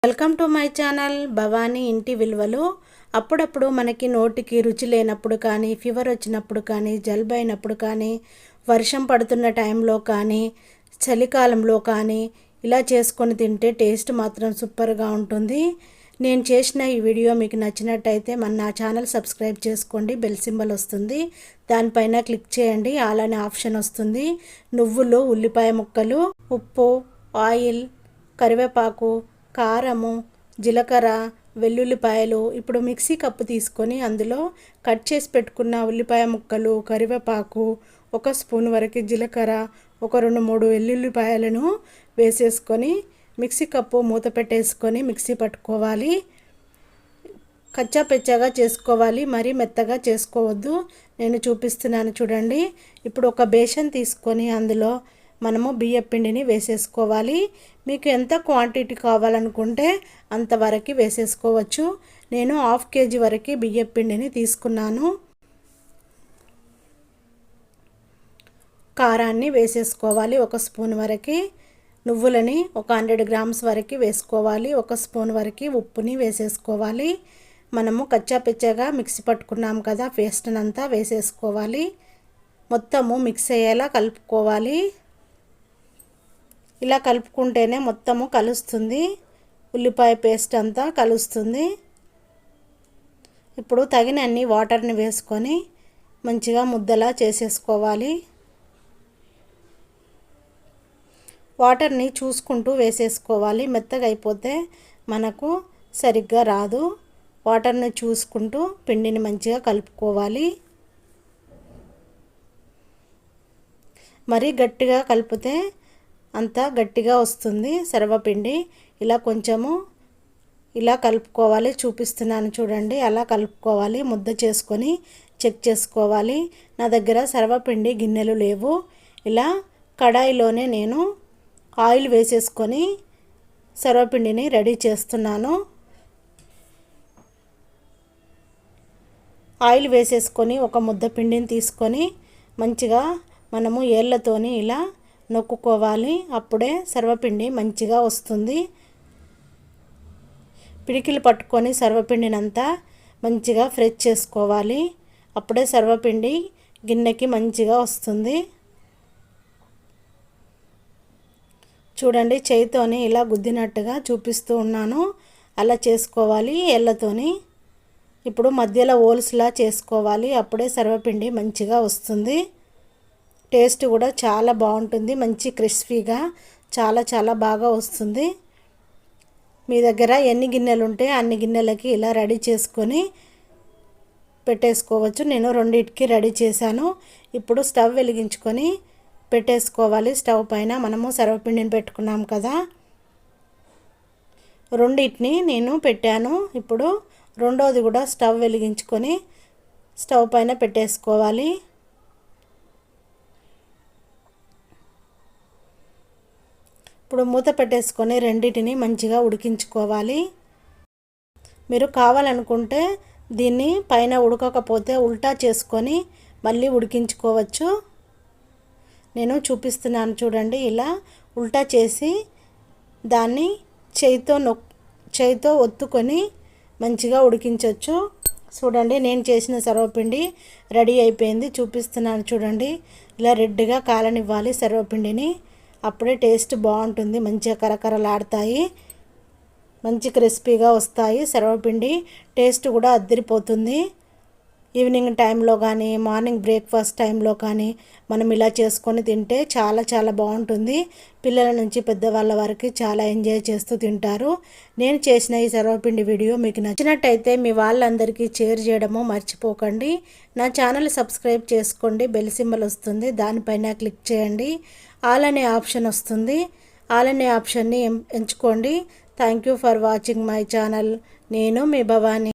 Welcome to my channel Bhavani ఇంటి విలువలు. అప్పుడప్పుడు మనకి నోటికి రుచి లేనప్పుడు కానీ, ఫీవర్ వచ్చినప్పుడు కానీ, జలుబు అయినప్పుడు కానీ, వర్షం పడుతున్న టైంలో కానీ, చలికాలంలో కానీ ఇలా చేసుకొని తింటే టేస్ట్ మాత్రం సూపర్గా ఉంటుంది. నేను చేసిన ఈ వీడియో మీకు నచ్చినట్టయితే నా ఛానల్ సబ్స్క్రైబ్ చేసుకోండి. బెల్ సింబల్ వస్తుంది, దానిపైన క్లిక్ చేయండి. ఆల్ అనే ఆప్షన్ వస్తుంది. నువ్వులు, ఉల్లిపాయ ముక్కలు, ఉప్పు, ఆయిల్, కరివేపాకు, కారము, జీలకర్ర, వెల్లుల్లిపాయలు. ఇప్పుడు మిక్సీ కప్పు తీసుకొని అందులో కట్ చేసి పెట్టుకున్న ఉల్లిపాయ ముక్కలు, కరివేపాకు, 1 స్పూన్ వరకు జీలకర్ర, ఒక 2-3 వెల్లుల్లిపాయలను వేసేసుకొని మిక్సీ కప్పు మూత పెట్టేసుకొని మిక్సీ పట్టుకోవాలి. కచ్చా పెచ్చాగా చేసుకోవాలి, మరీ మెత్తగా చేసుకోవద్దు. నేను చూపిస్తున్నాను చూడండి. ఇప్పుడు ఒక బేషన్ తీసుకొని అందులో మనము బియ్యం పిండిని వేసేసుకోవాలి. మీకు ఎంత క్వాంటిటీ కావాలనుకుంటే అంతవరకు వేసేసుకోవచ్చు. నేను 1/2 kg వరకు బియ్యం పిండిని తీసుకున్నాను. కారాన్ని వేసేసుకోవాలి 1 స్పూన్ వరకు. నువ్వులని ఒక 100 గ్రామ్స్ వరకు వేసుకోవాలి. 1 స్పూన్ వరకు ఉప్పుని వేసేసుకోవాలి. మనము కచ్చా పెచ్చగా మిక్సీ పట్టుకున్నాం కదా, పేస్ట్నంతా వేసేసుకోవాలి. మొత్తము మిక్స్ అయ్యేలా కలుపుకోవాలి. ఇలా కలుపుకుంటేనే మొత్తము కలుస్తుంది, ఉల్లిపాయ పేస్ట్ అంతా కలుస్తుంది. ఇప్పుడు తగినన్ని వాటర్ని వేసుకొని మంచిగా ముద్దలా చేసేసుకోవాలి. వాటర్ని చూసుకుంటూ వేసేసుకోవాలి, మెత్తగా అయిపోతే మనకు సరిగ్గా రాదు. వాటర్ని చూసుకుంటూ పిండిని మంచిగా కలుపుకోవాలి. మరీ గట్టిగా కలిపితే అంతా గట్టిగా వస్తుంది సర్వపిండి. ఇలా కొంచెము ఇలా కలుపుకోవాలి. చూపిస్తున్నాను చూడండి, అలా కలుపుకోవాలి. ముద్ద చేసుకొని చెక్ చేసుకోవాలి. నా దగ్గర సర్వపిండి గిన్నెలు లేవు. ఇలా కడాయిలోనే నేను ఆయిల్ వేసేసుకొని సర్వపిండిని రెడీ చేస్తున్నాను. ఆయిల్ వేసేసుకొని ఒక ముద్ద పిండిని తీసుకొని మంచిగా మనము ఏళ్ళతోని ఇలా నొక్కుకోవాలి. అప్పుడే సర్వపిండి మంచిగా వస్తుంది. పిడికిలు పట్టుకొని సర్వపిండినంతా మంచిగా ఫ్రై చేసుకోవాలి. అప్పుడే సర్వపిండి గిన్నెకి మంచిగా వస్తుంది. చూడండి, చేయితోని ఇలా గుద్దినట్టుగా చూపిస్తూ ఉన్నాను. అలా చేసుకోవాలి ఏళ్ళతోని. ఇప్పుడు మధ్యలో హోల్స్లా చేసుకోవాలి. అప్పుడే సర్వపిండి మంచిగా వస్తుంది. టేస్ట్ కూడా చాలా బాగుంటుంది. మంచి క్రిస్పీగా చాలా బాగా వస్తుంది. మీ దగ్గర ఎన్ని గిన్నెలు ఉంటే అన్ని గిన్నెలకి ఇలా రెడీ చేసుకొని పెట్టేసుకోవచ్చు. నేను 2కి రెడీ చేశాను. ఇప్పుడు స్టవ్ వెలిగించుకొని పెట్టేసుకోవాలి. స్టవ్ పైన మనము సర్వపిండిని పెట్టుకున్నాం కదా, 2ని నేను పెట్టాను. ఇప్పుడు రెండోది కూడా స్టవ్ వెలిగించుకొని స్టవ్ పైన పెట్టేసుకోవాలి. ఇప్పుడు మూత పెట్టేసుకొని రెండింటిని మంచిగా ఉడికించుకోవాలి. మీరు కావాలనుకుంటే దీన్ని పైన ఉడకకపోతే ఉల్టా చేసుకొని మళ్ళీ ఉడికించుకోవచ్చు. నేను చూపిస్తున్నాను చూడండి. ఇలా ఉల్టా చేసి దాన్ని చేయితో ఒత్తుకొని మంచిగా ఉడికించవచ్చు. చూడండి, నేను చేసిన సర్వపిండి రెడీ అయిపోయింది. చూపిస్తున్నాను చూడండి. ఇలా రెడ్గా కాలనివ్వాలి సర్వపిండిని. అప్పుడే టేస్ట్ బాగుంటుంది. మంచిగా కరకరలాడతాయి, మంచి క్రిస్పీగా వస్తాయి. సర్వపిండి టేస్ట్ కూడా అద్దరిపోతుంది. ఈవినింగ్ టైంలో కానీ, మార్నింగ్ బ్రేక్ఫాస్ట్ టైంలో కానీ మనం ఇలా చేసుకొని తింటే చాలా బాగుంటుంది. పిల్లల నుంచి పెద్దవాళ్ళ వరకు చాలా ఎంజాయ్ చేస్తూ తింటారు. నేను చేసిన ఈ సర్వపిండి వీడియో మీకు నచ్చినట్టయితే మీ వాళ్ళందరికీ షేర్ చేయడము మర్చిపోకండి. నా ఛానల్ సబ్స్క్రైబ్ చేసుకోండి. బెల్ సింబల్ వస్తుంది, దానిపైన క్లిక్ చేయండి. ఆల్ అనే ఆప్షన్ వస్తుంది, ఆల్ అనే ఆప్షన్ని ఎంచుకోండి. Thank you for watching my channel. నేను మీ భవానీ.